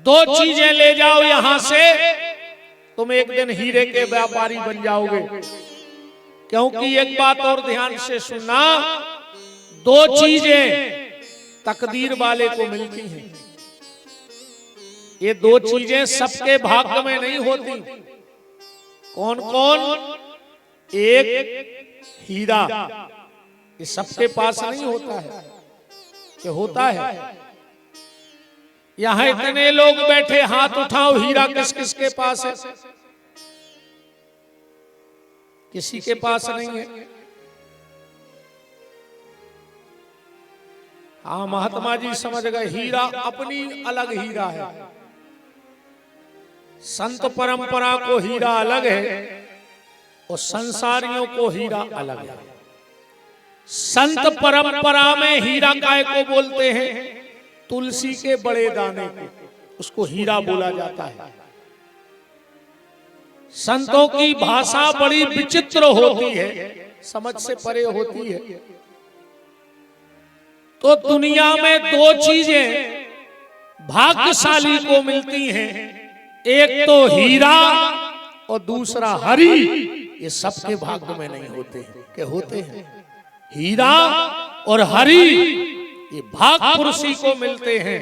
दो चीजें ले जाओ यहां से, तुम एक दिन हीरे के व्यापारी बन जाओगे। क्योंकि एक बात और ध्यान से सुनना, दो चीजें तकदीर वाले को मिलती हैं। ये दो चीजें सबके भाग्य में नहीं होती। कौन कौन? एक हीरा, ये सबके पास नहीं होता है, ये होता है। यहां इतने लोग बैठे, हाथ उठाओ, हीरा किस किस के पास है? किसी के पास नहीं है। हाँ, महात्मा जी समझ गए, हीरा अपनी अलग हीरा है। संत परंपरा को हीरा अलग है और संसारियों को हीरा अलग है। संत परंपरा में हीरा काय को बोलते हैं? तुलसी के बड़े दाने को, उसको हीरा बोला जाता है। संतों की भाषा बड़ी विचित्र होती है, समझ से परे होती है। तो दुनिया में दो चीजें भाग्यशाली को मिलती हैं, एक तो हीरा और दूसरा हरि। ये सबके भाग्य में नहीं होते हैं। क्या होते हैं? हीरा और हरि, ये भाग पुरुषी को मिलते हैं।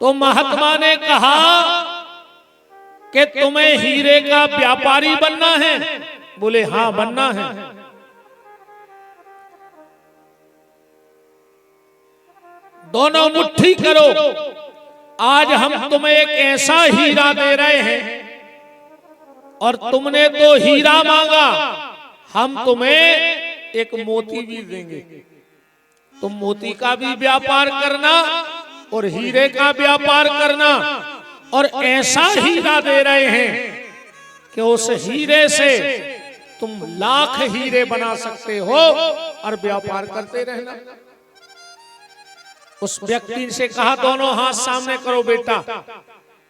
तो महात्मा ने कहा कि तुम्हें हीरे का व्यापारी बनना है? बोले हाँ, बनना है। दोनों मुट्ठी करो, आज हम तुम्हें एक ऐसा हीरा दे रहे हैं, और तुमने तो हीरा मांगा, हम तुम्हें एक मोती भी देंगे। तुम मोती का भी व्यापार करना और हीरे का व्यापार करना, और ऐसा हीरा दे रहे हैं कि उस हीरे से तुम लाख हीरे बना सकते हो और व्यापार करते रहना। उस व्यक्ति से कहा दोनों हाथ सामने करो बेटा।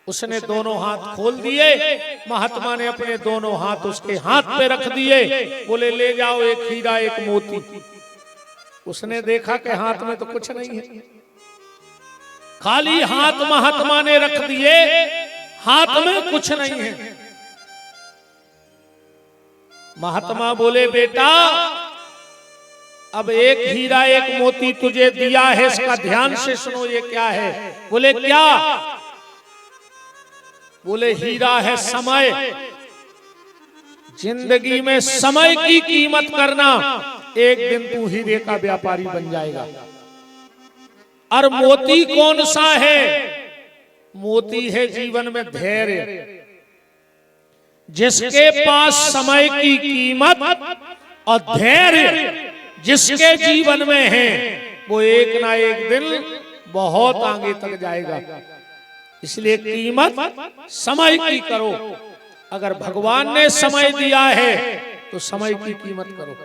उसने दोनों हाथ खोल दिए। महात्मा ने अपने दोनों हाथ उसके हाथ पे रख दिए। बोले ले जाओ एक हीरा एक मोती। उसने देखा कि हाथ में तो कुछ नहीं है, खाली हाथ महात्मा ने रख दिए, हाथ में कुछ नहीं है। महात्मा बोले बेटा, अब एक हीरा एक मोती तुझे दिया है, इसका ध्यान से सुनो, ये क्या है? बोले क्या? बोले हीरा है समय। जिंदगी में समय की कीमत करना, एक दिन तू हीरे का व्यापारी बन जाएगा। और मोती कौन सा है? मोती है जीवन में धैर्य। जिसके पास समय की कीमत और धैर्य जिसके जीवन में है, वो एक ना एक दिन बहुत आगे तक जाएगा। इसलिए कीमत समय की करो। अगर भगवान ने समय दिया है तो समय की कीमत करो।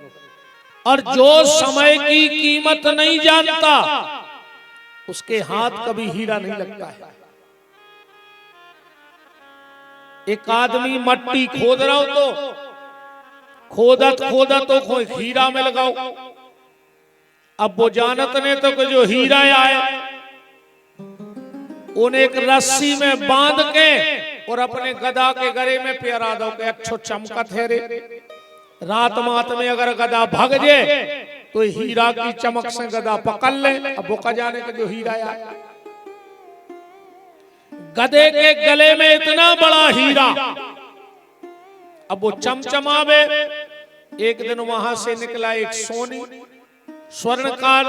और जो समय की कीमत नहीं जानता, उसके हाथ कभी हीरा नहीं लगता है। एक आदमी मट्टी खोद रहा हो तो खोदत खोदत तो कोई हीरा में लगाओ। अब वो जानत ने तो जो हीरा आए, उन्हें एक रस्सी में बांध के और अपने गदा के गले में पेरा दो के अच्छो चमकत है रे। रात मात में अगर गदा भग जाए तो हीरा की चमक से गदा पकड़ ले। अब वो का जाने का जो हीरा आया, गधे के गले में इतना बड़ा हीरा, अब वो चमचमावे। एक दिन वहां से निकला एक सोनी स्वर्णकार।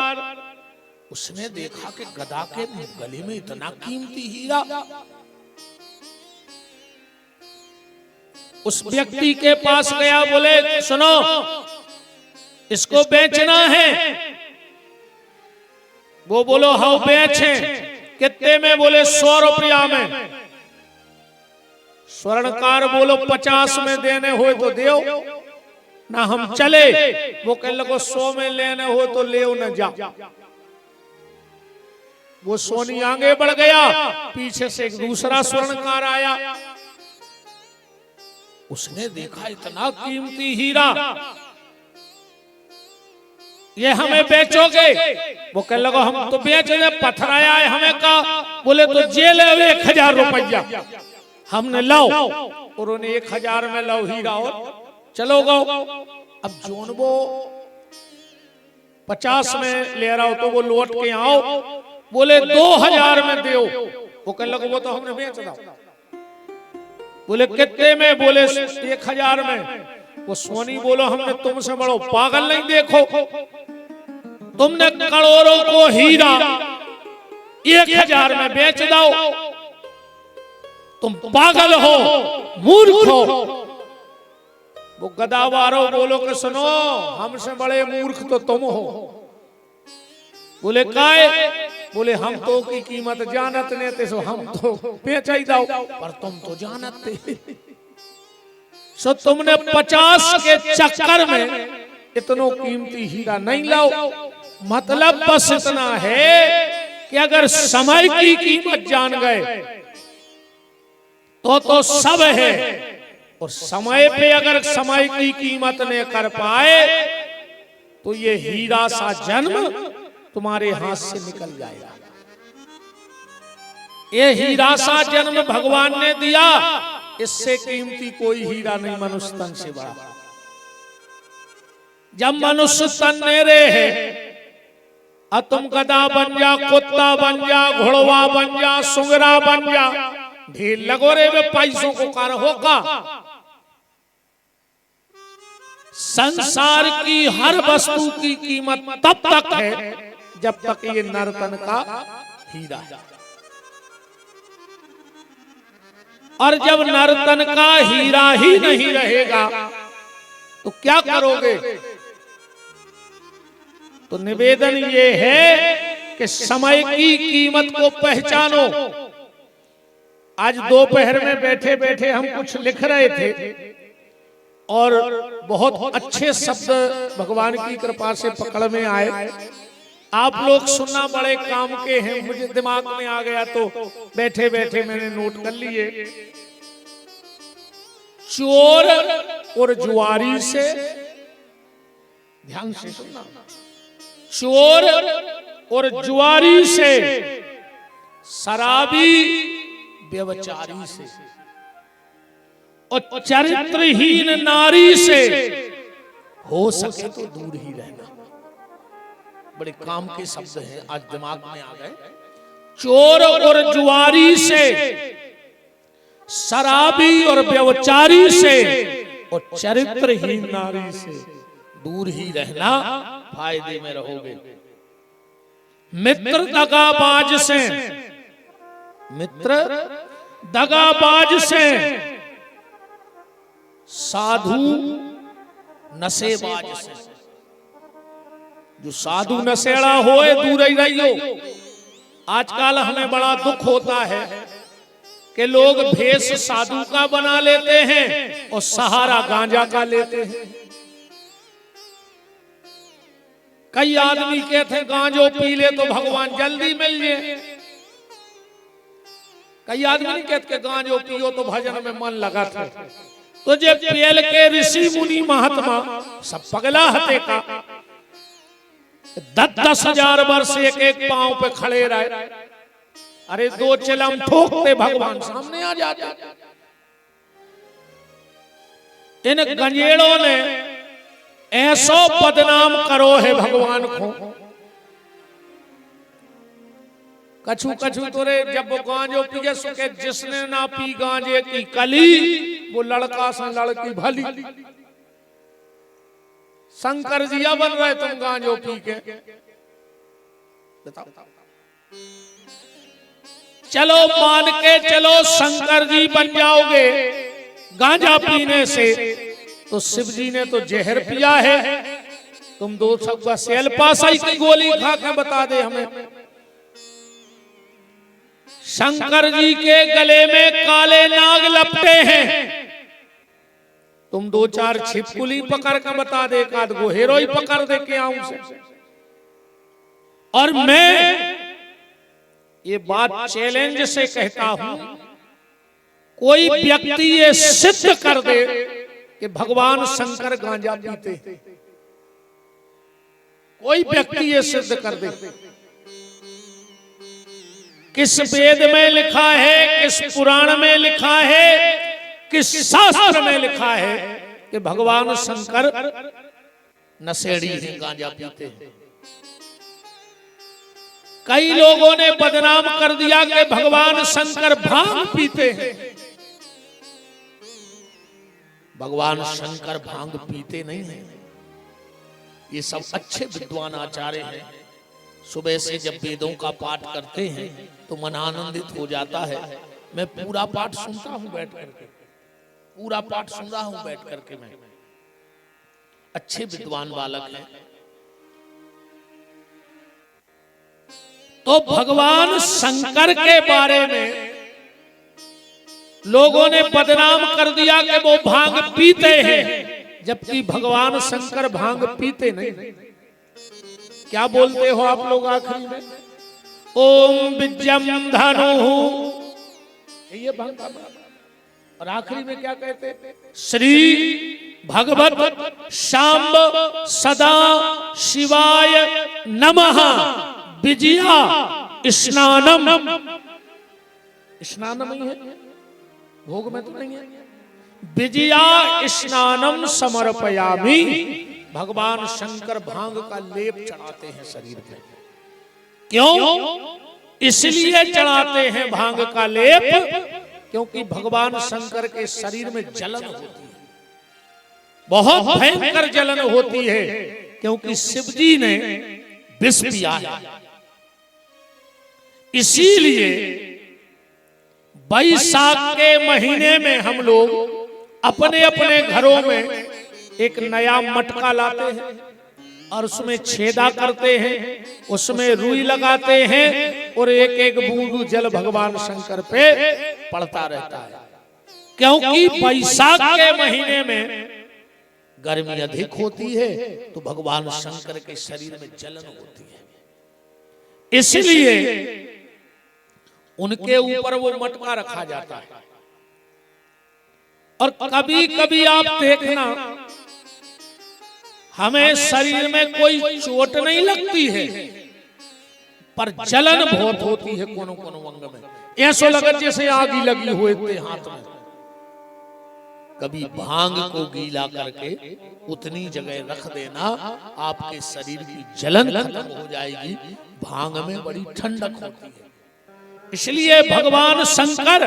उसने देखा कि गधा के गले में इतना कीमती हीरा। उस व्यक्ति के पास गया, बोले सुनो, इसको बेचना है। वो बोलो हाँ बेचे। कितने में? बोले 100 रुपया में। स्वर्णकार बोलो 50 में देने हो तो देओ ना, हम चले। वो कह लगो 100 में लेने हो तो ले न जा। वो सोनी आगे बढ़ गया, पीछे से एक दूसरा स्वर्णकार आया। उसने देखा इतना कीमती हीरा, ये हमें बेचोगे? वो कह लगो हम तो बेच दे, पत्थर आया है हमें का। बोले तो जेल 1000 रुपया हमने लाओ, और उन्हें 1000 में लाओ हीरा और चलो गो। अब जोन वो 50 में ले रहा हो तो वो लौट के आओ, बोले 2000 में दो। वो कह लगे वो तो हमने बेच दो। बोले कितने में? बोले 1000 में। वो सोनी बोलो हमने तुमसे बड़ो पागल नहीं देखो, तुमने करोड़ों को हीरा 1000 में बेच दो, तुम पागल हो, मूर्ख हो। वो गदावारो बोलो कि सुनो हमसे बड़े मूर्ख तो तुम हो। बोले काहे? बोले हम तो की कीमत जानत ने थे, सो हम तो बेच ही दो, पर तुम तो जानत थे। सो तुमने 50 के चक्कर में इतनो कीमती हीरा नहीं लाओ। मतलब बस इतना है कि अगर समय की कीमत जान गए तो सब है, और समय पे अगर समय की कीमत ने कर पाए तो ये हीरा सा जन्म तुम्हारे हाथ से निकल जाएगा। ये हीरा सा जन्म भगवान ने दिया, इससे कीमती कोई हीरा नहीं मनुष्य तन से बड़ा। जब मनुष्य तन मेरे है, अब तुम गधा बन जा, कुत्ता बन जा, घोड़वा बन जा, सुंगरा बन जा, ढेर लगोरे में पैसों को कार होगा। संसार की हर वस्तु की कीमत तब तक है जब तक ये नर्तन का हीरा है, और जब नर्तन का हीरा ही नहीं रहेगा तो क्या करोगे? तो निवेदन ये है कि समय की कीमत को पहचानो। आज दोपहर में बैठे बैठे हम कुछ लिख रहे थे और बहुत अच्छे शब्द भगवान की कृपा से पकड़ में आए। आप लोग सुनना बड़े काम के हैं, मुझे दिमाग में आ गया तो बैठे बैठे मैंने नोट कर लिए। चोर और जुआरी से, ध्यान से सुनना, चोर और जुआरी से, शराबी व्यभिचारी से, और चरित्रहीन नारी से हो सके तो दूर ही रहना। बड़े काम के शब्द हैं, आज दिमाग में आ गए। चोर और जुआरी से, शराबी और व्यभिचारी से, और चरित्रहीन नारी से दूर ही रहना, फायदे में रहोगे। मित्र दगाबाज से, मित्र दगाबाज से, साधु नशेबाज से। जो साधु नशेड़ा होए दूर ही रहियो। आजकल हमें बड़ा दुख होता है कि लोग भेष साधु का बना लेते हैं और सहारा गांजा का लेते हैं। कई आदमी कहते हैं गांजो पी ले तो भगवान जल्दी मिल जाए। कई आदमी नहीं कहते गांजो पियो तो भजन में मन लगा था। तो जब पहले के ऋषि मुनि महात्मा सब पगला हते का 10-10 हजार वर्ष एक एक पांव पे खड़े रहे। अरे 2 चिलम ठोकते भगवान सामने आ जाते। इन गंजेड़ों ने ऐसो बदनाम करो है भगवान को। कछु कछु तोरे जब वो गांजो पिए सुके, जिसने ना पी गांजे की कली वो लड़का सा लड़की भली। शंकर जिया बन रहे तुम गांजो पी के, बताओ। चलो मान के चलो शंकर जी बन जाओगे गांजा पीने से, तो शिव जी ने तो जहर पिया है। तुम 2 सेल पासाई की गोली खा के बता दे हमें। शंकर जी के गले में काले नाग लपटे हैं, तुम 2-4 छिपकुली पकड़ के बता दे, एक गो हेरोई पकड़ दे के आऊं से। और मैं ये बात चैलेंज से कहता हूं, कोई व्यक्ति ये सिद्ध कर दे कि भगवान शंकर गांजा पीते, कोई व्यक्ति ये सिद्ध कर दे किस वेद में लिखा है, किस पुराण में लिखा है, किस शास्त्र में लिखा है कि भगवान शंकर नशेड़ी हैं, गांजा पीते हैं? कई लोगों ने बदनाम कर दिया कि भगवान शंकर भांग पीते हैं। भगवान शंकर भांग पीते नहीं हैं। ये सब अच्छे विद्वान आचार्य हैं। सुबह से जब वेदों का पाठ करते हैं तो मन आनंदित हो जाता है। मैं पूरा पाठ सुनता हूं बैठ करके, पूरा पाठ सुन रहा हूं बैठ करके। मैं अच्छे विद्वान बालक हैं। तो भगवान शंकर के बारे में लोगों ने बदनाम कर दिया कि वो भांग पीते हैं, जबकि भगवान शंकर भांग पीते नहीं। क्या बोलते हो आप लोग आखिरी में? ओम विज्ञम धनु, ये भांग। और आखिरी में क्या कहते? श्री भगवत शाम्ब सदा शिवाय नमः विजया स्नानम। स्नानम ही है, भोग में तो नहीं है। विजया स्नानम समर्पयामि। भगवान शंकर भांग का लेप चढ़ाते हैं शरीर में। क्यों? इसलिए चढ़ाते हैं भांग का लेप क्योंकि भगवान शंकर के शरीर में जलन होती है, बहुत भयंकर जलन होती है, क्योंकि शिव जी ने विष पिया है। इसीलिए वैशाख के महीने में हम लोग अपने अपने घरों में एक नया मटका लाते हैं और उसमें छेदा करते हैं, उसमें रुई लगाते हैं और एक एक बूंद जल भगवान शंकर पे पड़ता रहता है। क्योंकि वैशाख के महीने में गर्मी अधिक होती है तो भगवान शंकर के शरीर में जलन होती है। इसलिए उनके ऊपर वो मटका रखा जाता है। और कभी कभी आप देखना, हमें शरीर में कोई चोट नहीं लगती है पर जलन बहुत होती है कोनो कोनो अंग में। ऐसा लगे जैसे आग ही लगी हुई थे हाथ में। कभी भांग को गीला करके उतनी जगह रख देना, आपके शरीर की जलन खत्म हो जाएगी। भांग में बड़ी ठंडक होती है। इसलिए भगवान शंकर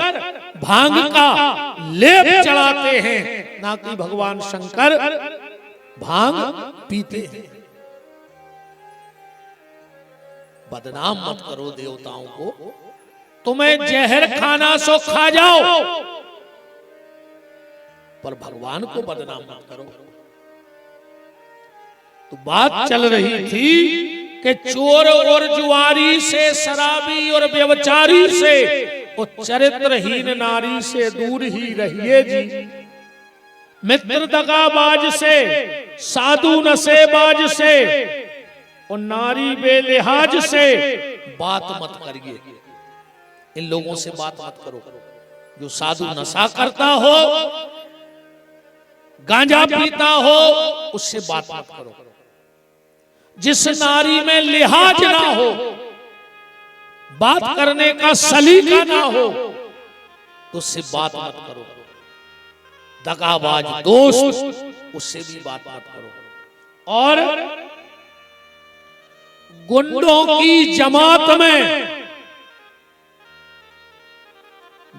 भांग का लेप चढ़ाते हैं, ना कि भगवान शंकर भांग पीते हैं। बदनाम मत करो देवताओं को। तुम्हें जहर खाना सो खा जाओ, पर भगवान को बदनाम मत करो। तो बात चल रही थी कि चोर और जुआरी से, शराबी और व्यभिचारी से और चरित्रहीन नारी से दूर ही रहिए जी। मित्र दगाबाज से, साधु नशेबाज से और नारी बेलिहाज से बात मत करिए। इन लोगों से बात मत करो। जो साधु नशा करता हो, गांजा पीता हो, उससे बात मत करो। जिस नारी में लिहाज ना हो, बात करने का सलीका ना हो, तो उससे बात मत करो। दगाबाज दोस्त, उससे भी बात मत करो। और गुंडों की जमात में,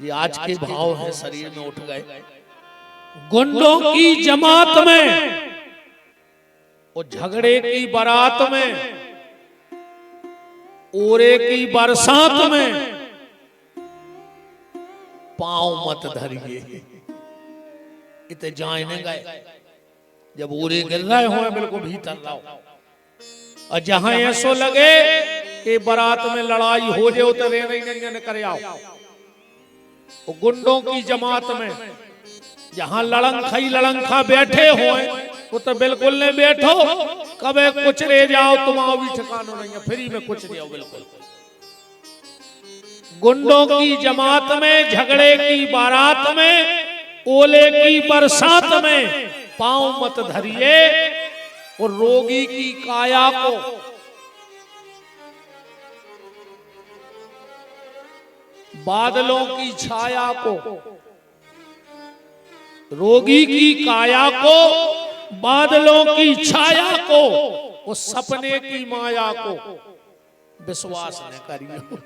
ये आज के भाव हैं शरीर में उठ गए। गुंडों की जमात में और झगड़े की बारात में, ओरे की बरसात में पांव मत धरिए। इतने जाने गए, जब ओरे गिर रहे हो बिल्कुल भीतर लाओ। और जहां ऐसो लगे कि बारात में लड़ाई हो जाए तो रे करे आओ। गुंडों की जमात में जहां लड़ंखा बैठे हो वो तो बिल्कुल नहीं बैठो। कभी कुछ ले जाओ, तुम आओ भी ठिकाना नहीं है, फ्री में कुछ नहीं हो बिल्कुल। गुंडों की जमात में, झगड़े की बारात में, ओले की बरसात में पांव मत धरिए। और रोगी की काया को बादलों की छाया को, रोगी की काया को, बादलों की छाया को, उस सपने की माया को विश्वास न करियो।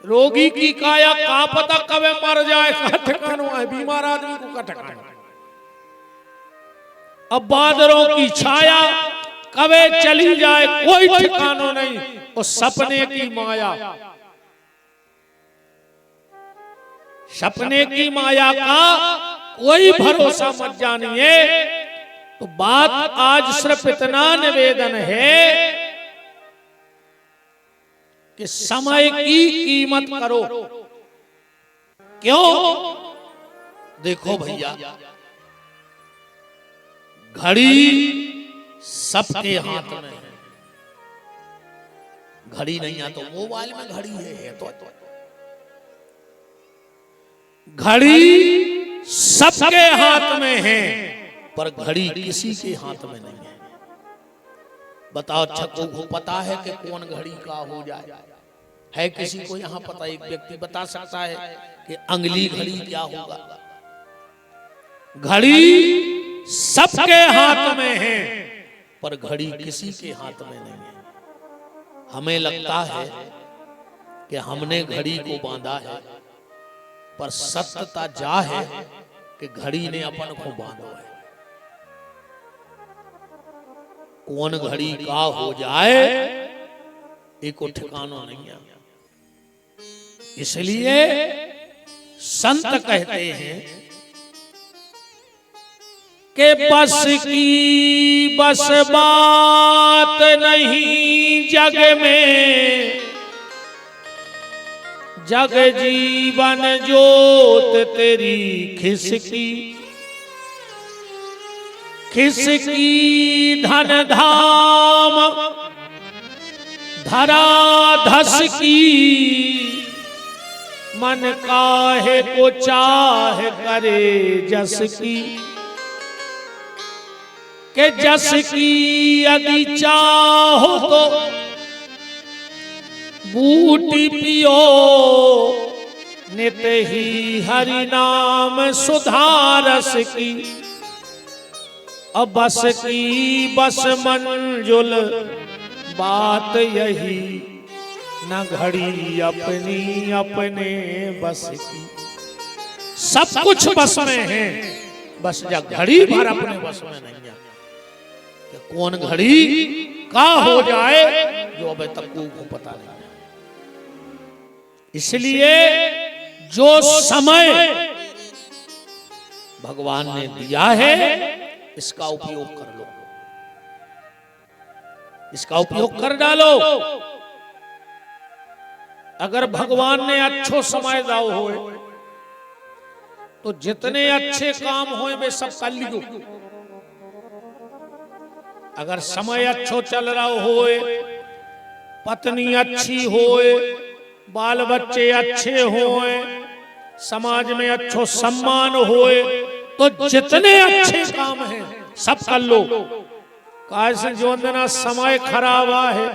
रोगी की काया का पता कब मर जाए, का ठिकाना है, बीमार आदमी को का ठिकाना। अब बादलों की छाया कबे चली जाए कोई ठिकाना नहीं, उस सपने की माया, सपने की माया का कोई भरोसा मत जानिए। तो बात आज सिर्फ इतना निवेदन है कि समय की कीमत करो। क्यों? देखो भैया, घड़ी सबके हाथ में है। घड़ी नहीं है तो मोबाइल में घड़ी है तो घड़ी सबके हाथ में है, पर घड़ी किसी के हाथ में नहीं है। बताओ, अच्छा को पता है कि कौन घड़ी का हो जाए? है किसी को यहाँ पता? एक व्यक्ति बता सकता है कि अगली घड़ी क्या होगा? घड़ी सबके हाथ में है, पर घड़ी किसी के हाथ में नहीं है। हमें लगता है कि हमने घड़ी को बांधा है, पर सत्यता जा है कि घड़ी ने अपन को बांधा है। कौन घड़ी का हो जाए एक ठिकाना नहीं है। इसलिए संत कहते हैं कि बस की बस बात नहीं जग में, जग जीवन जोत तेरी खिसकी, खिसकी धन धाम धरा धस की, मन काहे को चाह करे जस की, के जस की यदि चाहो तो बूटी पियो, नित ही हरि नाम सुधारस की। अब बस की बस मंजुल बात यही, न घड़ी अपनी अपने बस की। सब कुछ बस में है, बस जब घड़ी भर अपने बस में नहीं है। कि कौन घड़ी का हो जाए जो अभी तक को पता नहीं है। इसलिए जो समय भगवान ने दिया है इसका उपयोग कर लो, इसका उपयोग कर डालो। अगर भगवान ने अच्छो समय दाओ होए तो जितने अच्छे काम होए वे सब कर लियो। अगर समय अच्छो चल रहा होए, पत्नी अच्छी होए, बाल बच्चे अच्छे होए, समाज में अच्छो सम्मान होए, तो जितने अच्छे काम हैं सब कर लो। कैसे जो अंदर समय खराब है,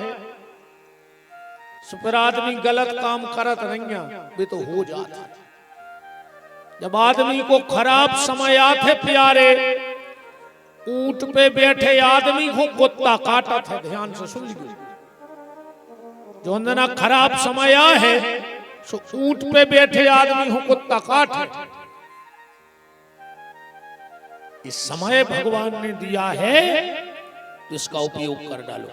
सुपर आदमी गलत काम करत नहीं वे तो हो जाता। जब आदमी को खराब समय आते प्यारे, ऊंट पे बैठे आदमी को कुत्ता काटा था। ध्यान से सुन लीजिए, जो अंदर खराब समय है सो ऊंट पे बैठे आदमी को कुत्ता काटे। इस समय भगवान ने दिया है तो इसका उपयोग कर डालो।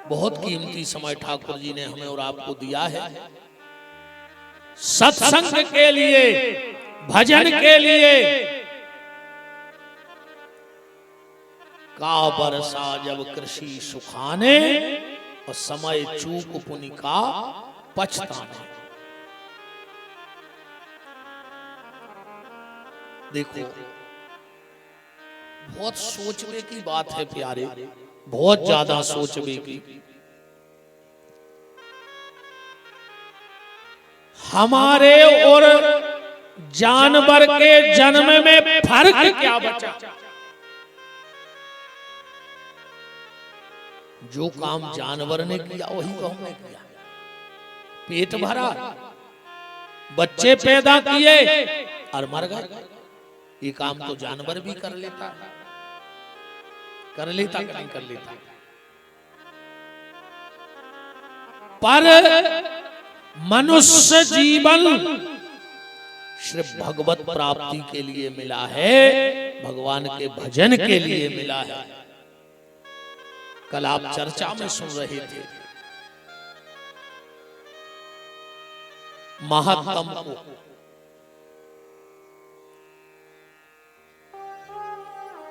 बहुत कीमती समय ठाकुर जी ने हमें और आपको दिया है सत्संग के लिए, भजन के लिए। का बरसा जब कृषि सुखाने, और समय चूक पुनि का पछताने। देखो, बहुत सोचने की बात है प्यारे, बहुत ज्यादा सोचने की। हमारे और जानवर के जन्म में फर्क क्या बचा? जो काम जानवर ने किया वही तो हमने किया। पेट भरा, बच्चे पैदा किए और मर गए। ये काम तो जानवर भी कर लेता है, कर लेता कि नहीं कर लेता। पर मनुष्य जीवन सिर्फ भगवत प्राप्ति के लिए मिला है, भगवान के भजन के लिए मिला है। कल आप चर्चा में सुन रहे थे महात्म को,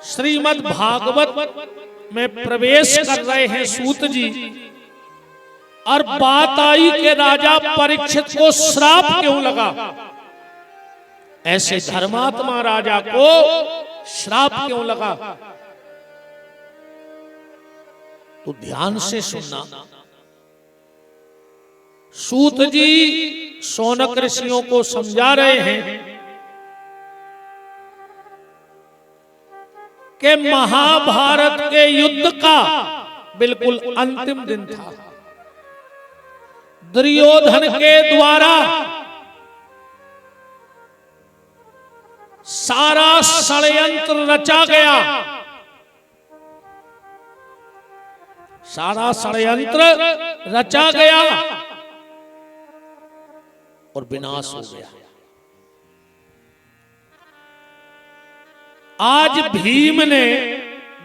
श्रीमद् भागवत में प्रवेश कर रहे हैं सूत जी, और बात आई कि राजा परीक्षित को श्राप क्यों लगा, ऐसे धर्मात्मा राजा को श्राप क्यों लगा। तो ध्यान से सुनना। सूत जी शौनक ऋषियों को समझा रहे हैं कि महाभारत के युद्ध का बिल्कुल अंतिम दिन था। दुर्योधन के द्वारा सारा षड्यंत्र रचा गया, सारा षड्यंत्र रचा गया और विनाश हो गया। आज भीम ने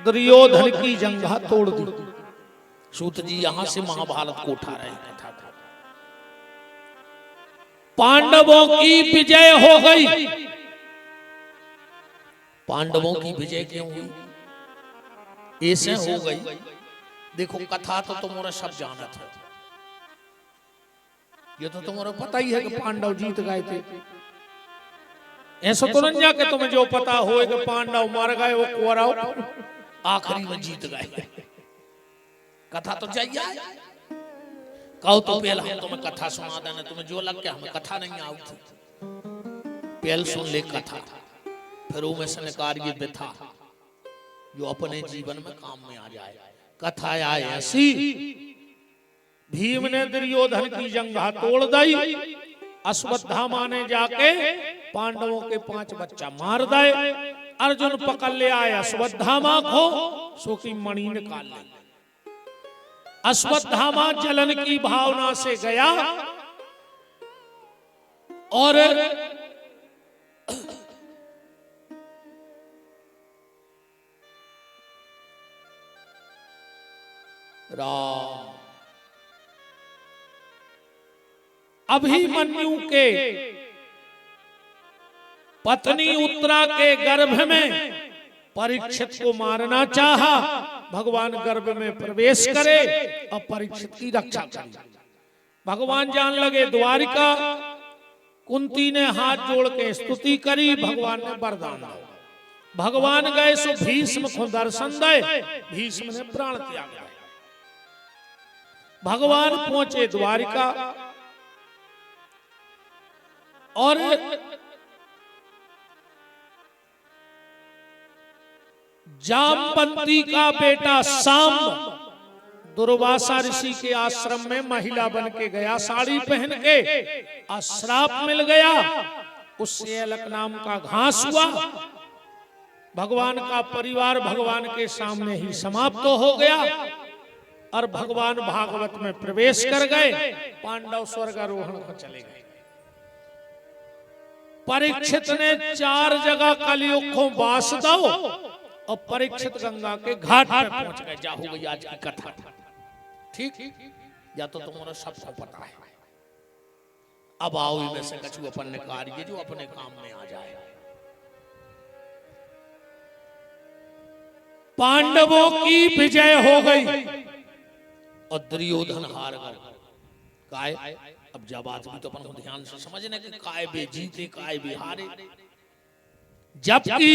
दुर्योधन की जंघा तोड़ दी। सूत जी यहां से महाभारत को उठा रहे हैं। पांडवों की विजय हो गई। पांडवों की विजय क्यों हुई? ऐसे हो गई। देखो कथा तो तुम्हारा सब जानत है, ये तो तुम्हारा पता ही है कि पांडव जीत गए थे। ऐसा तो नहीं जा कि तुम्हें जो पता हो कि पांडव मर गए, वो कौरव आखिरी में जीत गए। कथा तो चाहिए। कहो तो पहले हम तुम्हें कथा सुना देना, तुम्हें जो लग गया हमें कथा नहीं आती। पहले सुन ले कथा, फिर वो में से निकालिए व्यथा जो अपने जीवन में काम में आ जाए। कथा आए ऐसी, भीम ने दुर्योधन की जंघा तोड़ दी। अश्वत्थामा ने जाके पांडवों के 5 बच्चा मार दिए। अर्जुन पकड़ ले आए अश्वत्थामा को, सो की मणि निकाल ले। अश्वत्थामा जलन की भावना से गया और राम अभिमन्यु के पत्नी उत्तरा के गर्भ में परीक्षित को मारना चाहा। भगवान गर्भ में प्रवेश करे और परीक्षित की रक्षा करे। भगवान जान लगे द्वारिका। कुंती ने हाथ जोड़ के स्तुति करी, भगवान ने वरदान दिया। भगवान गए सो भीष्म को दर्शन दे, भीष्म ने प्राण त्याग। भगवान पहुंचे द्वारिका और जामवंती का बेटा सांब दुर्वासा ऋषि के आश्रम में महिला बन के गया, साड़ी पहन के। श्राप मिल गया, उससे अलक नाम का घास हुआ। भगवान का परिवार भगवान के सामने ही समाप्त हो गया और भगवान भागवत में प्रवेश कर गए। पांडव स्वर्गारोहण को चले गए। परीक्षित ने 4 जगह कलयुग को वास दो और परीक्षित गंगा के घाट पर पहुंच गए। जा हो गई आज की कथा। ठीक, या तो तुम्हारा सबको पता है। अब आओ इनमें से कछु अपन कार्य जो अपने काम में आ जाए। पांडवों की विजय हो गई और दुर्योधन हार गए। काय अब जब बात भी तो अपन को ध्यान से समझने कि काय बे जीते काय बे हारे। जबकि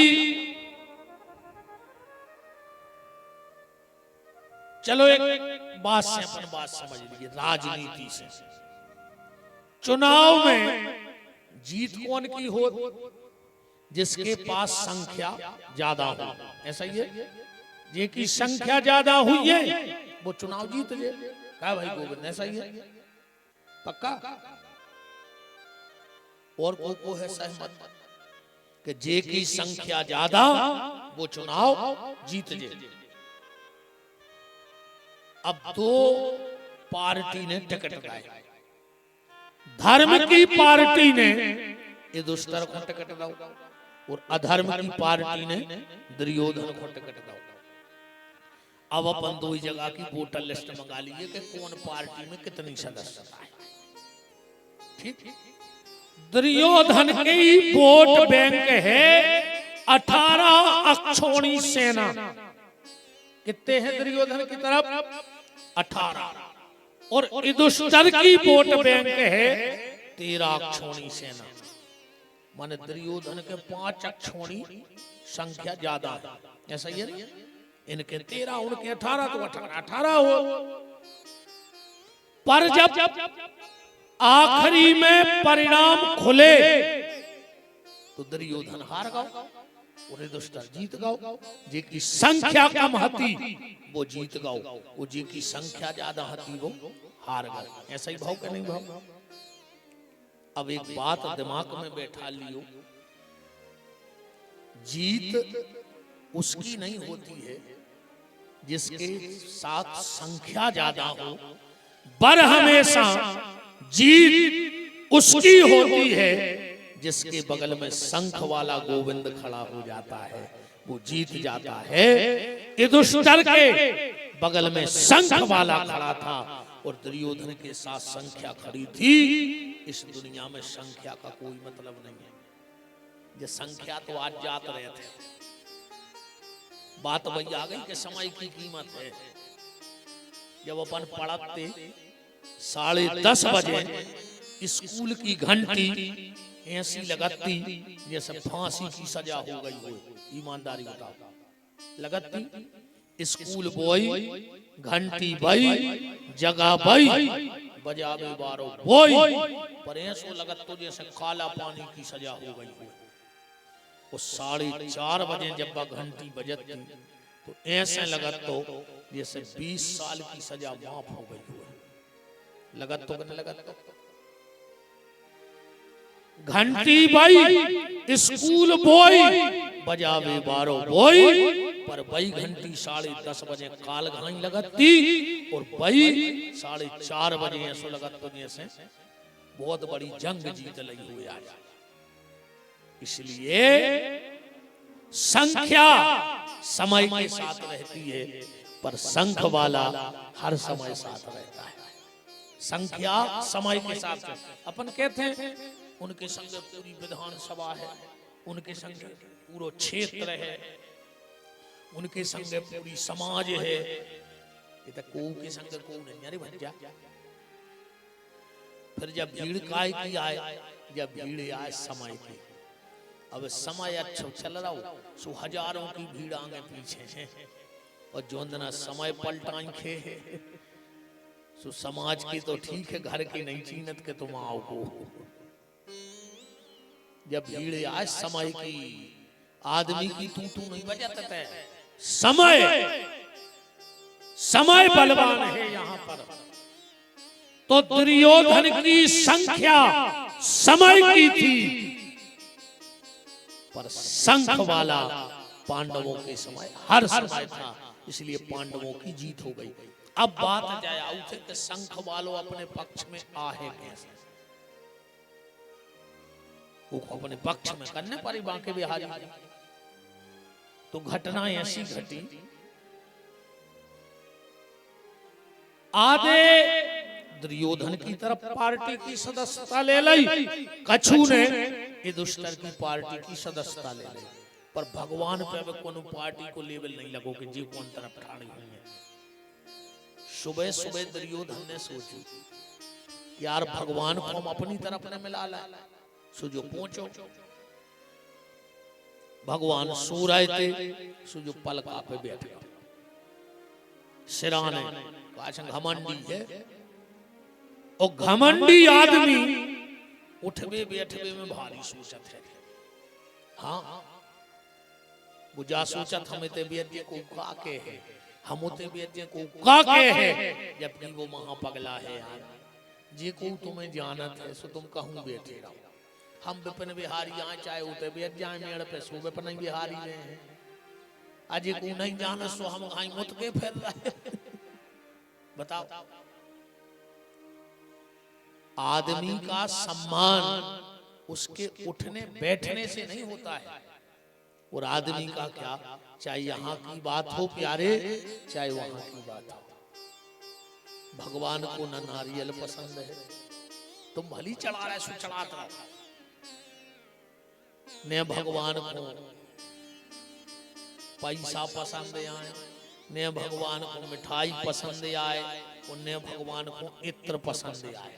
चलो एक बात से अपन बात समझ लीजिए, राजनीति से चुनाव में जीत कौन की हो? जिसके पास संख्या ज्यादा हो। ऐसा ही है, जिसकी संख्या ज्यादा हुई है वो चुनाव जीत जाए। क्या भाई गोविंद, ऐसा ही है। पक्का। और को है सहमत कि जे की संख्या ज्यादा वो चुनाव जीत जे। अब दो पार्टी ने टिकट दिए, धर्म की पार्टी ने युधिष्ठिर को टिकट दो और अधर्म की पार्टी ने दुर्योधन को टिकट दो। अब अपन दो ही जगह की वोटर लिस्ट मंगा लीजिए कि कौन पार्टी में कितनी सदस्यता है। ठीक, दुर्योधन की वोट बैंक है 18 अक्षौणी सेना। कितने हैं दुर्योधन की तरफ? 18। और युधिष्ठिर की वोट बैंक है 13 अक्षौणी सेना। माने दुर्योधन के 5 अक्षौणी संख्या ज्यादा है, ऐसा ही है। इनके 13 उनके 18 तो 18 हो। पर जब आखिरी में परिणाम खुले तो दुर्योधन हार गया और युधिष्ठिर जीत गया। जे की संख्या कम हती वो जीत गया, वो जे की संख्या ज्यादा हती वो हार गया। ऐसा ही भाव का नहीं भाव। अब एक बात दिमाग में बैठा लियो, जीत उसकी नहीं होती है जिसके साथ संख्या ज्यादा हो, पर हमेशा जीत उसकी होती है जिसके बगल में शंख वाला गोविंद खड़ा हो जाता है, वो जीत जाता है। युधिष्ठिर के बगल में शंख वाला खड़ा था और दुर्योधन के साथ संख्या खड़ी थी। इस दुनिया में संख्या का कोई मतलब नहीं है। ये संख्या तो आज जात रहे थे। बात वही आ गई कि समय की कीमत है। जब अपन पढ़ते 10:30 बजे स्कूल की घंटी ऐसी लगती जैसे फांसी की सजा हो गई हो। ईमानदारी बताओ, लगती स्कूल बॉय घंटी बई जगह बई बजावे बारो बॉय, पर ऐसो लगत तो जैसे काला पानी की सजा हो गई हो। वो 4:30 बजे जब घंटी बजती तो ऐसे लगत तो जैसे 20 साल की सजा माफ हो गई हो। लगत तो नहीं लगत तो घंटी बई स्कूल बॉय बजावे बारो बॉय, पर बई घंटी 10:30 बजे काल घाई लगती और बई 4:30 बजे ऐसा लगत तो जैसे बहुत बड़ी जंग जीत लगी हुई आज। इसलिए संख्या समय के साथ रहती है, पर शंख वाला हर समय साथ रहता है। संख्या समय के साथ। अपन कहते हैं उनके संग पूरी विधानसभा है, उनके संग पूरा क्षेत्र है, उनके संग पूरी समाज है। ये तो को के संग को नहीं, अरे भंजा। फिर जब भीड़ काय की आए, जब भीड़ आए समय की। अब समय अच्छा चल रहा हो सो हजारों की भीड़ आगे पीछे है, और जो अंदर समय पलटाई खे सो समाज की तो ठीक है, घर की नहीं चीनत के तुम आओ को। जब भीड़ आए समय की, आदमी की तू नहीं बजाता था। समय बलवान है यहाँ पर। तो दुर्योधन की संख्या समय की थी, पर शंख वाला पांडवों के समय हर समय था, इसलिए पांडवों की जीत हो गई। अब बात जाए आउथे कि शंख वालों अपने पक्ष में आहे कैसे। वो अपने पक्ष में करने पारी बांके बिहारी। तो घटना ऐसी घटी, आधे दुर्योधन की तरफ पार्टी की सदस्यता ले ली, कछु ने युधिष्ठिर की पार्टी की सदस्यता ले ली। पर भगवान पे कोनो पार्टी को लेवल नहीं लगो कि जी कौन तरफ ठाड़ी हुई है। सुबह सुबह दुर्योधन ने सोची यार भगवान को हम अपनी तरफ ने मिला ला। सो जो पहुंचो, भगवान सो रहे थे, सो जो पलका पे बैठे सिराने घमंडी है। और घमंडी आदमी उठवे बैठवे में भारी सोचत है। हाँ वो जा सोचत हमें ते बेटे को का के है, हम ते बेटे को का के है, जबकि वो महापगला है यार। जे को तुम्हें जानत है सो तुम कहूँ बैठे रहो। हम विपिन बिहारी यहाँ चाहे उते बैठ जाए मेड़ पे, सो विपिन बिहारी में है। अजय को नहीं जानत सो हम कहीं मुत के फिर रहे। बताओ, आदमी का सम्मान उसके उठने बैठने से नहीं होता है। और आदमी का क्या, चाहे यहाँ की बात हो प्यारे, चाहे वहां की बात हो। भगवान को न नारियल पसंद है, तुम भली चढ़ा रहे सो चढ़ाता रहो। ने भगवान को पैसा पसंद आए, ने भगवान को मिठाई पसंद आए, और ने भगवान को इत्र पसंद आए।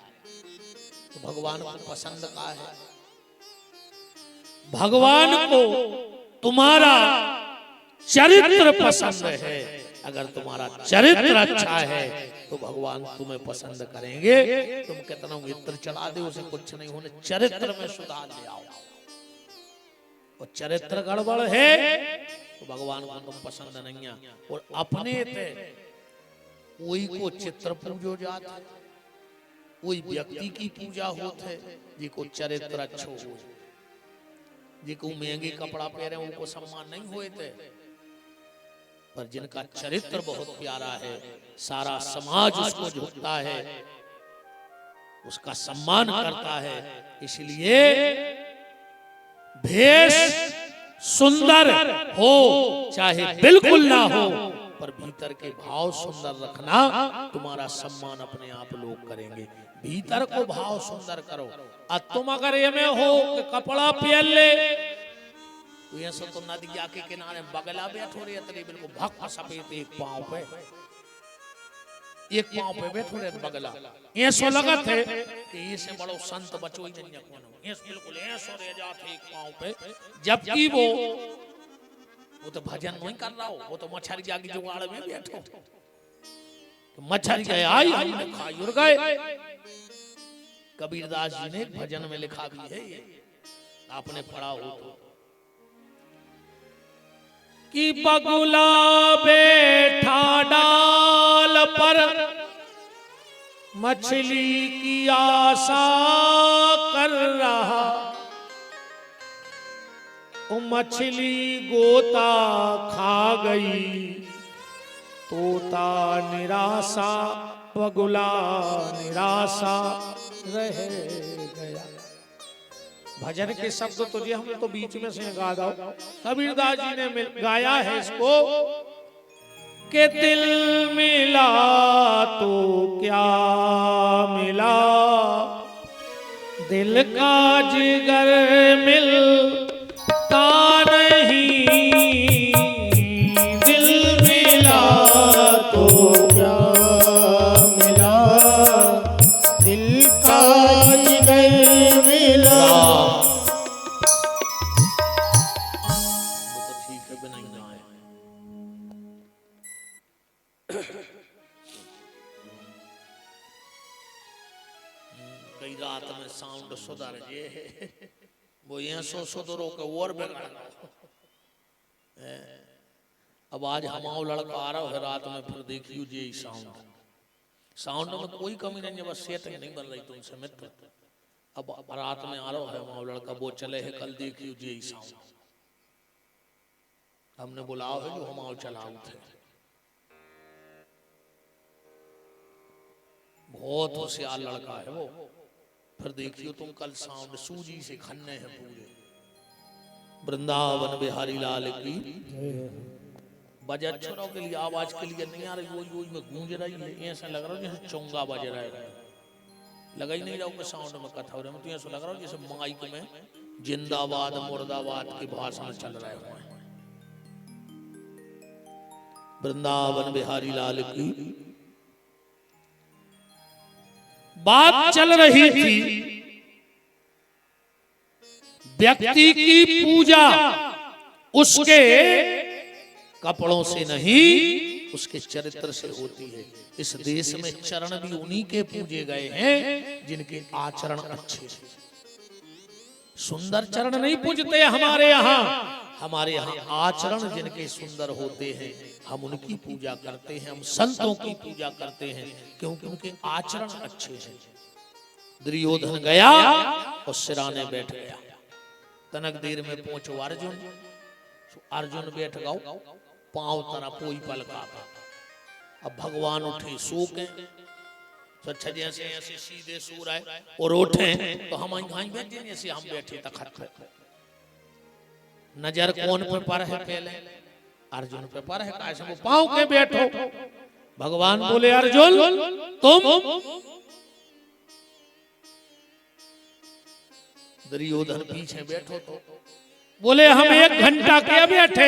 तो भगवान को पसंद का है, भगवान को तुम्हारा चरित्र पसंद है। अगर तुम्हारा चरित्र अच्छा है तो भगवान तुम्हें पसंद करेंगे। तुम कितना इत्र चढ़ा दे उसे कुछ नहीं होने, चरित्र में सुधार ले आओ। और चरित्र गड़बड़ है तो भगवान को तुम पसंद नहीं है। और अपने पे कोई को चित्र पूजो जाता है, कोई व्यक्ति की पूजा होते है जिको चरित्र अच्छो हो, जिको महंगे कपड़ा पहने उनको सम्मान नहीं हुए थे। पर जिनका चरित्र बहुत प्यारा है, सारा समाज उसको झुकता है, उसका सम्मान करता है। इसलिए भेष सुंदर हो चाहे बिल्कुल ना हो, पर भीतर के भाव सुंदर रखना, तुम्हारा सम्मान अपने आप लोग करेंगे। भीतर को भाव सुंदर करो। और तुम अगर ये में हो कि कपड़ा पहन ले तो ये सब तो नदिया के किनारे बगला बैठो रे, तेरे बिल्कुल भक सफेद एक पांव पे बैठो रे बगला। ये सो लगत है कि ये से बड़ो संत बचो ही नहीं कोनो, ये बिल्कुल ऐसो रह जाते एक पांव पे। जबकि वो तो भजन नहीं कर रहा हो, वो तो मच्छर जागी जुगाड़ में बैठो। तो मच्छर गए आई हमने खाई और गए। कबीरदास जी ने भजन में लिखा भी है, ये आपने पढ़ा हो तो, कि बगुला बैठा डाल पर मछली की आशा कर रहा, वो मछली गोता खा गई, तोता निराशा बगुला निराशा रह गया। भजन के शब्द तो जी हम तो बीच में से गा दो। कबीरदास जी ने गाया है इसको कि दिल मिला तो क्या मिला, दिल का जिगर मिलता नहीं, दिल मिला तो क्या मिला, दिल का जिगर मिला। तो ठीक है बिना ही आए। कई रात में साउंड सुधर जे वो यहाँ सुधरो के और बिगड़। अब आज हमारा लड़का आ रहा है रात में, फिर देखियो जे साउंड में कोई कमी नहीं है, बस सेटिंग नहीं बन रही तुमसे मित्र। अब रात में आ रहा है हमारा लड़का, वो चले है कल देखियो जे साउंड। हमने बुलाओ है जो हमारा चलाओ थे, बहुत होशियार लड़का है वो। फिर देखियो तुम कल साउंड सूजी से खन्ने हैं पूरे। वृंदावन बिहारी लाल की बजा छोरों के लिए आवाज के लिए नहीं आ रही, वो में गूंज रही है। ऐसा लग रहा है जैसे चोंगा बज रहा है, लगा ही नहीं रहा कि साउंड में कथा हो रहा है। तो ऐसा लग रहा है जैसे माइक में जिंदाबाद मुर्दाबाद के भाषण चल रहे हैं। वृंदावन बिहारी लाल की बात चल रही थी व्यक्ति की पूजा उसके कपड़ों से नहीं उसके चरित्र से होती है। इस देश में चरण भी उन्हीं के पूजे गए हैं जिनके आचरण अच्छे हैं। सुंदर चरण नहीं पूजते हमारे यहाँ आचरण जिनके सुंदर होते हैं हम उनकी पूजा करते हैं। हम संतों की पूजा करते हैं क्योंकि उनके आचरण अच्छे हैं। दुर्योधन गया और सिराने बैठ गया। तनक देर में पहुंचो अर्जुन। अर्जुन बैठ गओ पांव तरफ कोई पलका। अब भगवान उठे सो के अच्छा जैसे ऐसे सीधे सो रहे और उठे तो हम घाई बैठे जैसे हम बैठे तखत। नजर कौन पे पर है? पहले अर्जुन पे पर है। कैसे वो पांव के बैठो? भगवान बोले अर्जुन तुम। दुर्योधन पीछे बैठो तो बोले हम 1 घंटा क्या बैठे।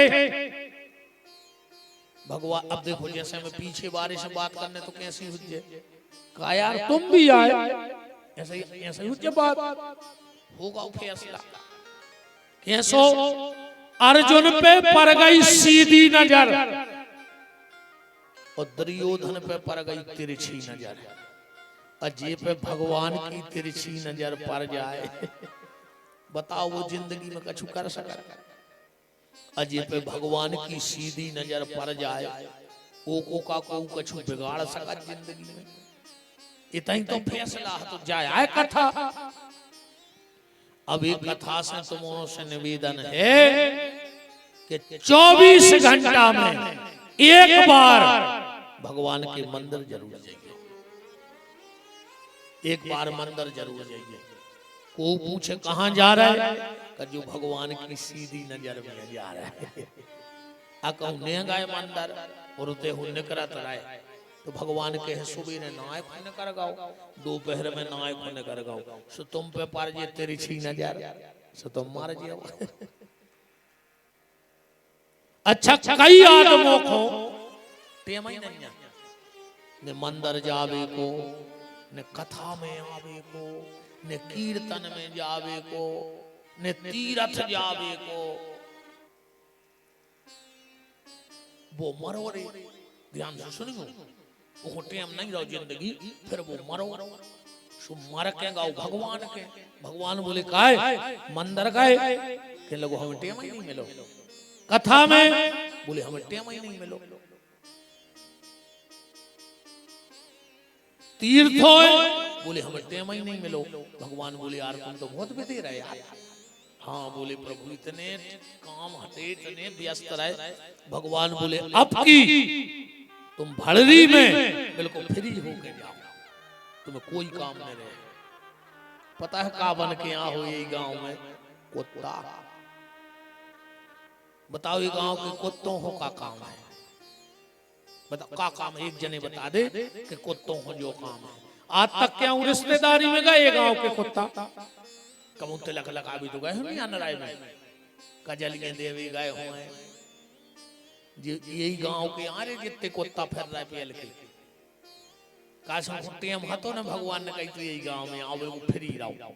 भगवान अब देखो जैसे मैं पीछे बारिश से बात करने तो कैसी हो जाए। कहा यार तुम भी आए ऐसे ऐसे हो बात होगा फैसला। कैसो? अर्जुन पे पड़ गई सीधी नजर और दुर्योधन पे पड़ गई तिरछी नजर। अजय पे भगवान की तिरछी नजर पड़ जाए बताओ वो जिंदगी में कछु कर सका? अजय पे भगवान की सीधी नजर पड़ जाए ओ का को कछु बिगाड़ सका जिंदगी में? इतना ही तो फैसला तो जाए आए कथा। अब एक कथा से तुमों से निवेदन है कि 24 घंटा में एक बार भगवान के मंदिर जरूर जाइए। एक बार मंदिर जरूर जाइए। को पूछे कहां जा रहा है? कि जो भगवान की सीधी नजर में जा रहा है। अकौने गए मंदिर और उते हुन करत रहे तो भगवान के सुबह नायक होने कर गाओ, दोपहर में नायक होने कर गाओ। सो तुम पे पार जे तिरछी नजर सो तुम मार जियो। अच्छा कई आदमों को टेम ही नहीं है ने मंदिर जावे को, ने कथा में आवे को, ने कीर्तन में जावे को, ने तीर्थ जावे को। वो मरो रे, ध्यान से सुनियो। वो टेम नहीं रहो जिंदगी फिर वो मरो। सो मर के गाओ भगवान के। भगवान बोले काय मंदिर काय के लगो हमें टेम ही नहीं मिलो। कथा में बोले हमें टेम ही नहीं मिलो। तीर्थों बोले हमें टेम ही नहीं मिलो। भगवान बोले यार तुम तो बहुत भी रहे यार। हाँ बोले प्रभु इतने काम हटे इतने व्यस्त रहे। भगवान बोले अब की तुम भड़री में बिल्कुल फ्री होके जाओ, तुम्हें कोई काम नहीं रहे। पता है का बन के यहाँ हो ये गांव में? कुत्ता। बताओ ये गांव के कुत्तों हो का काम है? बताओ का काम? एक जने बता दे कि कुत्तों को जो काम है। आज तक क्या हूँ रिश्तेदारी में गए गांव के कुत्ता कम तिलक लगा भी तो गए हो नहीं अनराय में कजलियां देवी गए हुए हैं। यही गांव के आरे जितने कुत्ता फिर रहा है पहले के टेम हतो ना भगवान ने कही तो यही गांव में आओ वो फ्री रहो।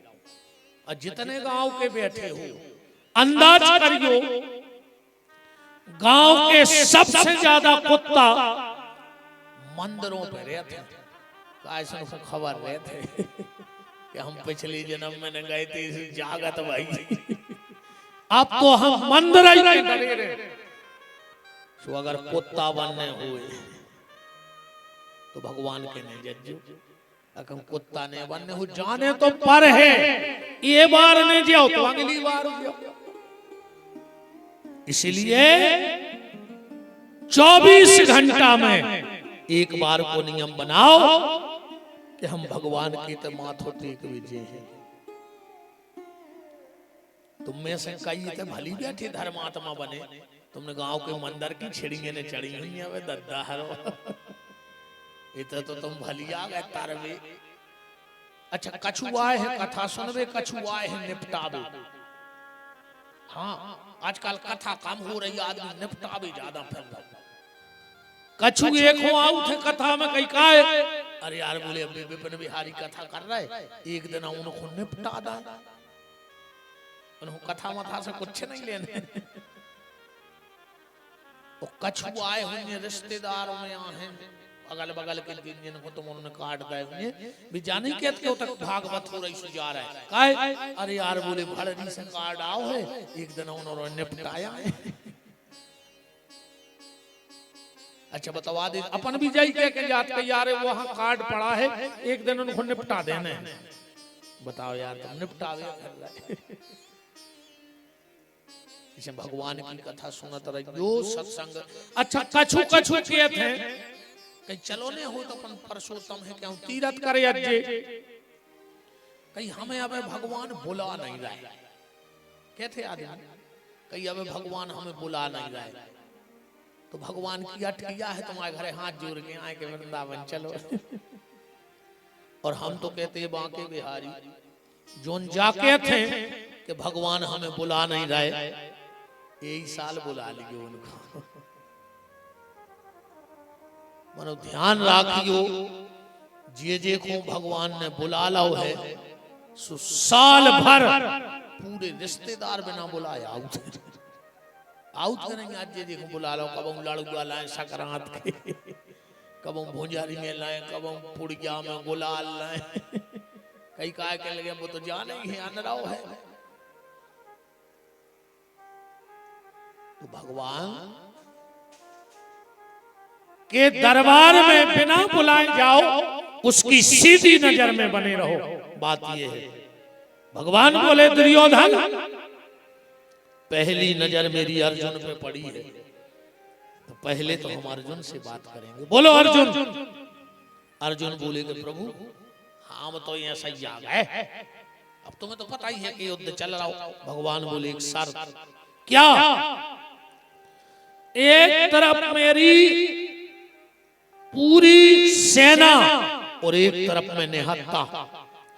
और जितने गांव के बैठे हो अंदाज करियो गांव के सबसे ज्यादा कुत्ता मंदिरों पे रहते थे। कैसे खबर रहे थे कि हम पिछले जन्म में न गए थे जागत भाई। अब तो हम मंदिर ही डरे रहे। तो अगर कुत्ता बनने हुए तो भगवान के नहीं जज्जो। अगर कुत्ता ने बनने हो जाने तो पर है ये बार नहीं जाओ तो अगली बार जाओ। इसलिए 24 घंटा में एक बार को नियम बनाओ कि हम भगवान की तो माथो टेक विजय हैं। तुम में से कई थे भली बैठे धर्मात्मा बने। तुमने गांव के मंदिर की छिड़ियां ने चढ़ी हुई है वे दद्दा हरो। इतना तो तुम भली आ गए तारवे। अच्छा कछु आए है कथा सुनवे, कछु आए है निपटावे। हाँ आजकल कथा कम हो रही, आदमी निपटावे ज्यादा फिर रहा। कछु एक हो आउ थे कथा में कई का है? अरे यार बोले अभी विपिन बिहारी कथा कर रहा है, एक दिन उनको निपटा दा। उनको कथा मथा से कुछ नहीं लेने। तो कछु आए हुए रिश्तेदारों में आहे अगल बगल के दिन जिनको तुम उन्होंने काट गए भी जाने के तक भागवत हो रही जा रहा है काय? अरे यार बोले भड़री से कार्ड आओ है, एक दिन उन्होंने निपटाया है। अच्छा बतवा दे अपन भी जाई के जात के यार वहां कार्ड पड़ा है, एक दिन उनको निपटा देने। बताओ यार, तुम निपटावे कर रहे। इसे भगवान की कथा सुनत रहे जो सत्संग। अच्छा कछु कछु किए थे कहीं चलो ने हो तो अपन परसोत्तम है क्यों तीरथ करे अज्जे, कहीं हमें अब भगवान बुला नहीं रहे। कहते आदमी कहीं अब भगवान हमें बुला नहीं रहे, तो भगवान की अटकिया है तुम्हारे घरे हाथ जोड़ के आए के वृंदावन चलो। और हम तो कहते बांके बिहारी जोन जाके थे कि भगवान हमें बुला नहीं रहे, यही साल बुला लियो उनको। मनो ध्यान राखियो जे को भगवान ने बुला लो है सो साल भर पूरे रिश्तेदार बिना बुलाया आउट करेंगे। आज जे देखो बुला लो, कब लड़ुआ लाए सकरात के, कब भुंजारी में लाए, कब पुड़िया में गुलाल लाए। कई काय के लगे वो तो जाने ही अनराव है। तो भगवान के दरबार में बिना बुलाए जाओ, उसकी सीधी नजर में बने रहो। बात ये है, भगवान बोले दुर्योधन पहली नजर मेरी अर्जुन पे पड़ी है, तो पहले तो हम अर्जुन से बात करेंगे। बोलो अर्जुन। अर्जुन बोले कि प्रभु हम तो ये सही आ गए, अब तुम्हें तो पता ही है कि युद्ध चल रहा हो। भगवान बोले एक शर्त। क्या? एक तरफ मेरी पूरी सेना और एक तरफ मैं निहत्ता,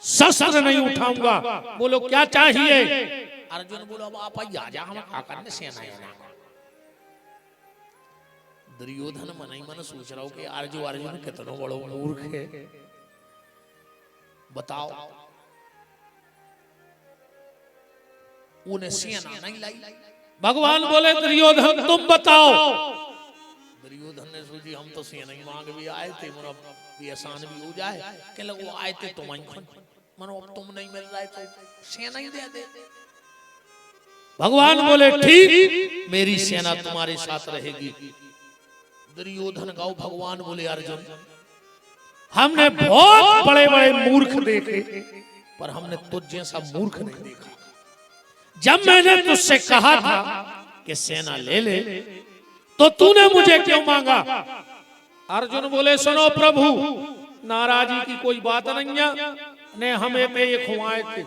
शस्त्र नहीं उठाऊंगा। बोलो क्या चाहिए? अर्जुन बोलो अब आप आ जा, हम क्या करने सेना है ना। दुर्योधन मन ही मन सोच रहा हूं कि अर्जुन कितना बड़ो मूर्ख है, बताओ उन्हें सेना नहीं लाई। भगवान बोले दुर्योधन तुम बताओ। दुर्योधन ने सोची हम तो सेना ही मांग भी आए थे, मनो भी आसान भी हो जाए। कह लगे वो आए थे तुम मनो अब तुम नहीं मिल रहे तो सेना ही दे दे। भगवान बोले ठीक, मेरी सेना तुम्हारे साथ रहेगी। दुर्योधन गाओ भगवान बोले अर्जुन हमने बहुत बड़े बड़े मूर्ख देखे, पर हमने तुझ जैसा मूर्ख नहीं देखा। जब मैंने तुझसे कहा था कि सेना ले ले, तो तूने मुझे क्यों मांगा? अर्जुन बोले सुनो प्रभु, नाराजी की कोई बात नहीं है, ने हमें पे ये खुआए थे,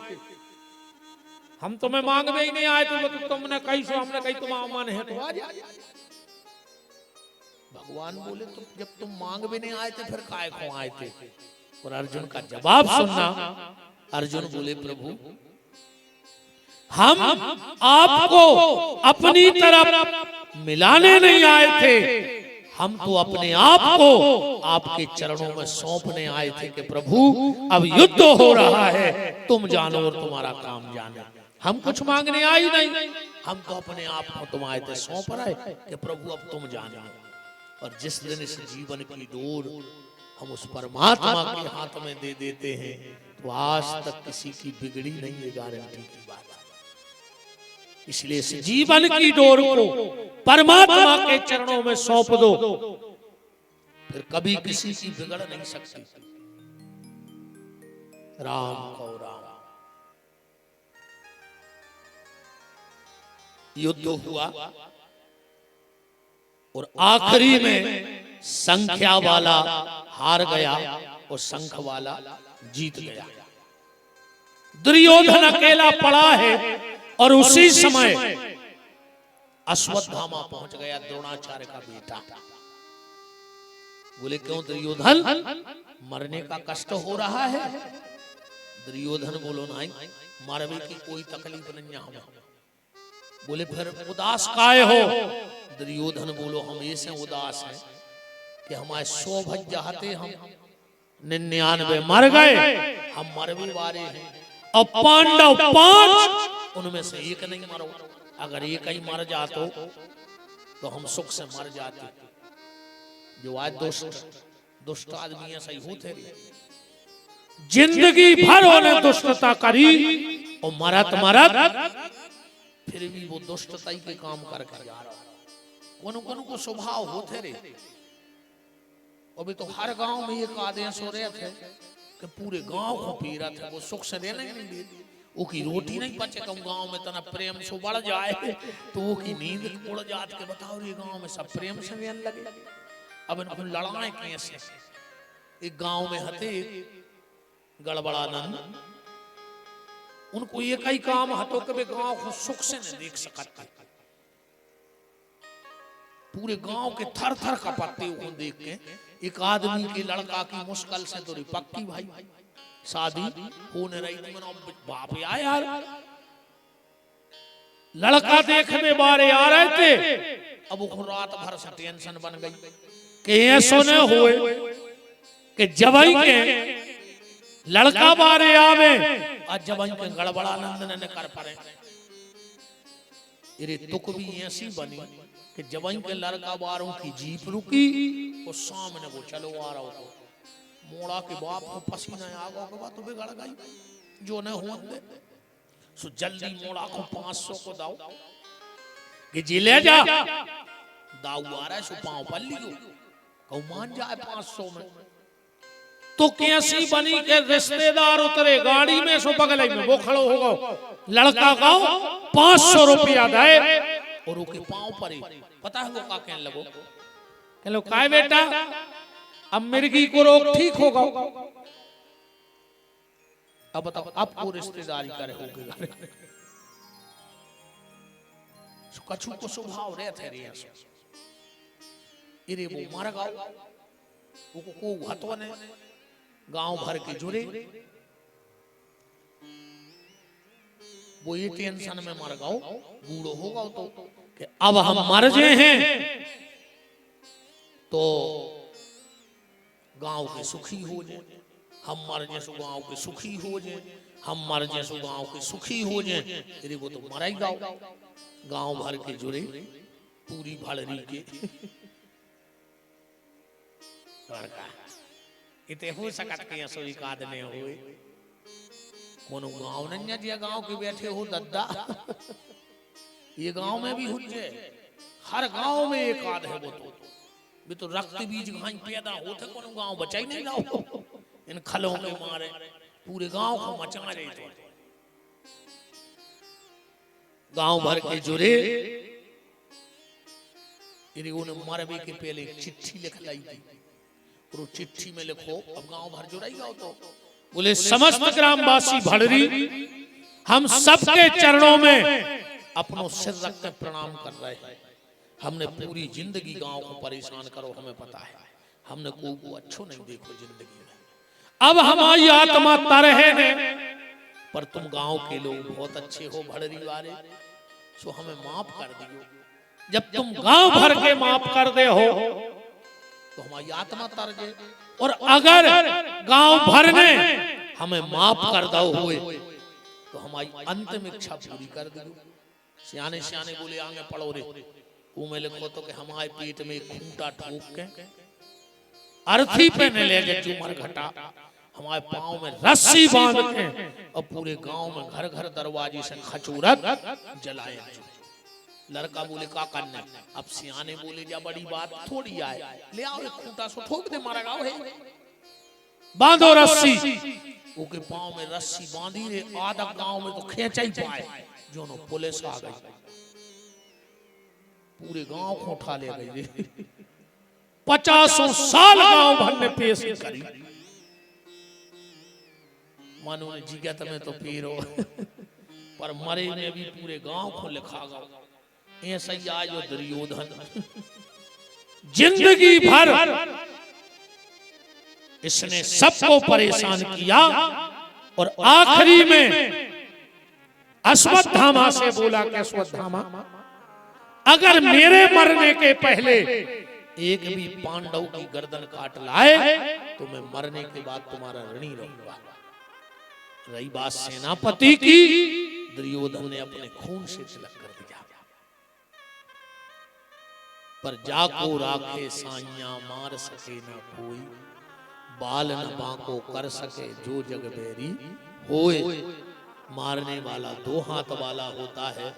हम तुम्हें मांगने ही नहीं आए थे, तो तुमने कही सो हमने कही तुम मन है तो आ जा। भगवान बोले तो जब तुम मांग भी नहीं आए थे फिर काय खुआए थे? और अर्जुन का जवाब सुनना। अर्जुन बोले प्रभु हम आपको अपनी तरफ मिलाने नहीं आए थे, हम तो अपने आप को आपके चरणों में सौंपने आए थे कि प्रभु अब युद्ध हो रहा है, तुम जानो और तुम्हारा काम जाने। हम कुछ मांगने आए नहीं, हम तो अपने आप को तुम आए थे सौंप रहे कि प्रभु अब तुम जानो। और जिस दिन इस जीवन की डोर हम उस परमात्मा के हाथ में दे देते हैं, तो आज तक किसी की बिगड़ी नहीं है, गारंटी की बात। इसलिए इस जीवन की डोर को परमात्मा के चरणों में सौंप दो, फिर कभी किसी की बिगड़ नहीं सकती। राम को राम। युद्ध हुआ और आखिरी में संख्या वाला हार गया और शंख वाला जीत गया। दुर्योधन अकेला पड़ा है और उसी समय अश्वत्थामा पहुंच गया, द्रोणाचार्य का बेटा। बोले क्यों दुर्योधन, मरने का कष्ट हो रहा है? दुर्योधन बोलो नहीं, मरने की कोई तकलीफ नहीं है हमें। बोले फिर उदास काहे हो? दुर्योधन बोलो हम ऐसे उदास हैं कि हमारे 100 भज जाते, हम 99 मर गए, हम मरने वाले हैं, और पांडव 5 उनमें से एक नहीं मरो। अगर एक ही मर जातो तो हम सुख से मर जाते। जो आज दुष्ट आदमी है सही होते, जिंदगी भर उन्हें दुष्टता करी और मरत फिर भी वो दुष्टता के काम करके जा रहा। कौन को स्वभाव होते रे। अभी तो हर गांव में एक आदेश हो रहे थे कि पूरे गांव को पी रहा था, वो सुख से रहना ही नहीं दे, वो की रोटी नहीं पचे कम गांव में तना प्रेम से बढ़ जाए तो वो की नींद उड़ जात के बताओ ये गांव में सब प्रेम से रहने लगे। अब इनको लड़ाए कैसे? एक गांव में हते गड़बड़ानंद, उनको ये कई काम हतो कि वे गांव को सुख से न देख सकते, पूरे गांव के थर थर कपाते को देख के एक आदमी के लड़का की मुश्किल से तो पक्की भाई शादी होने रही थी, बाप आए यार लड़का देखने बारे आ रहे थे। अब वो रात भर से टेंशन बन गई कि ऐसो न हुए कि जवाई के लड़का बारे आवे आज जवाई के गड़बड़ानंद न कर पाए। इरे तुक भी ऐसी बनी कि जवाई के लड़का बारों की जीप रुकी और सामने वो चलो आ रहा हो, मोड़ा के बाप को पसीना आ गया के बात तो बिगड़ गई जो न हुआ दे। सो जल्दी मोड़ा को 500 को दाओ कि जी ले जा, दाऊ आ रहा है सो पांव पर लियो कहूं मान जाए 500 में। तो कैसी बनी के रिश्तेदार उतरे गाड़ी में, सो बगल में वो खड़ो होगा, लड़का का 500 रुपया दे और उसके पांव पर ही पता है वो का कहने लगो, कह लो काय बेटा अब मिर्गी को रोग ठीक होगा। अब बताओ आपको रिश्तेदारी करे होगे कछु को स्वभाव रहते रे इरे वो मार गाओ को हतो ने गांव भर के जुड़े वो ये टेंशन में मर गाओ बूढ़ो होगा तो कि अब हम मर गए हैं तो गांव के सुखी हो जाए, हम मर जाए सो गांव के सुखी हो जाए, हम मर जाए सो गांव के सुखी हो जाए। अरे वो तो मरा ही गांव भर के जुड़े पूरी भड़री के इते हो सकत के सोई काद ने होए कोनो गांव नन्या जे गांव के बैठे हो दद्दा ये गांव में भी हुज्जे, हर गांव में एक आध है वो तो रक्त बीज घाई पैदा होते कोनो गांव बचा ही नहीं लाओ इन खलों के मारे पूरे गांव को मचा रहे थे। गांव भर के जुड़े इन्होंने मरबे के पहले चिट्ठी लिख लाई थी और चिट्ठी में लिखो अब गांव भर जुड़ाई तो बोले समस्त ग्रामवासी भड़री हम सबके चरणों में अपनों सिर रख कर प्रणाम कर रहे हैं। हमने पूरी जिंदगी गांव को परेशान करो, हमें पता है हमने को अच्छो नहीं देखो जिंदगी में, अब हमारी आत्मा तरह है पर तुम गांव के लोग बहुत अच्छे हो भड़री वाले, सो हमें माफ कर दियो। जब तुम गांव भर के माफ कर दे हो तो हमारी आत्मा तर जाए, और अगर गांव भर ने हमें माफ कर दो हुए तो हमारी अंतिम इच्छा पूरी कर दियो। सियाने सियाने बोले आगे पढ़ो रे वो में लिखो तो कि हमारे पेट में खूंटा ठोक के अर्थी पे न ले गए जुमर घटा, हमारे पांव में रस्सी बांध के और पूरे गांव में घर घर दरवाजे से खचूरत जलाए। लड़का बोले का करना, अब सियाने बोले जा बड़ी बात थोड़ी आए, ले आओ एक खूंटा सो ठोक दे मारा गाँव है, बांधो रस्सी। ओके पांव में रस्सी बांधी रे, आधा गांव में तो खेचा ही पाए जो नो पुलिस आ गई, पूरे गांव को उठा ले गई। 50 साल गांव भर ने पेश करी, मानो ने जिगत में तो पीरो पर मरे ने भी पूरे गांव को लिखा गया। ऐसा ही आज दुर्योधन जिंदगी भर इसने सबको परेशान किया और आखिरी में अश्वत्थामा से बोला कि अश्वत्थामा अगर मेरे मरने के पहले एक भी पांडव की गर्दन काट लाए तो मैं मरने के बाद तुम्हारा ऋणी रहूंगा। रही बात सेनापति की, दुर्योधन ने अपने खून से तिलक कर दिया। पर जाको राखे साइया मार सके न कोई, बाल न बांको कर सके जो जग बैरी होए। मारने वाला 2 हाथ वाला होता है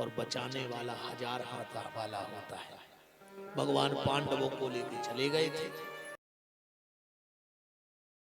और बचाने वाला 1000 हाथ वाला होता है। भगवान पांडवों को लेकर चले गए थे।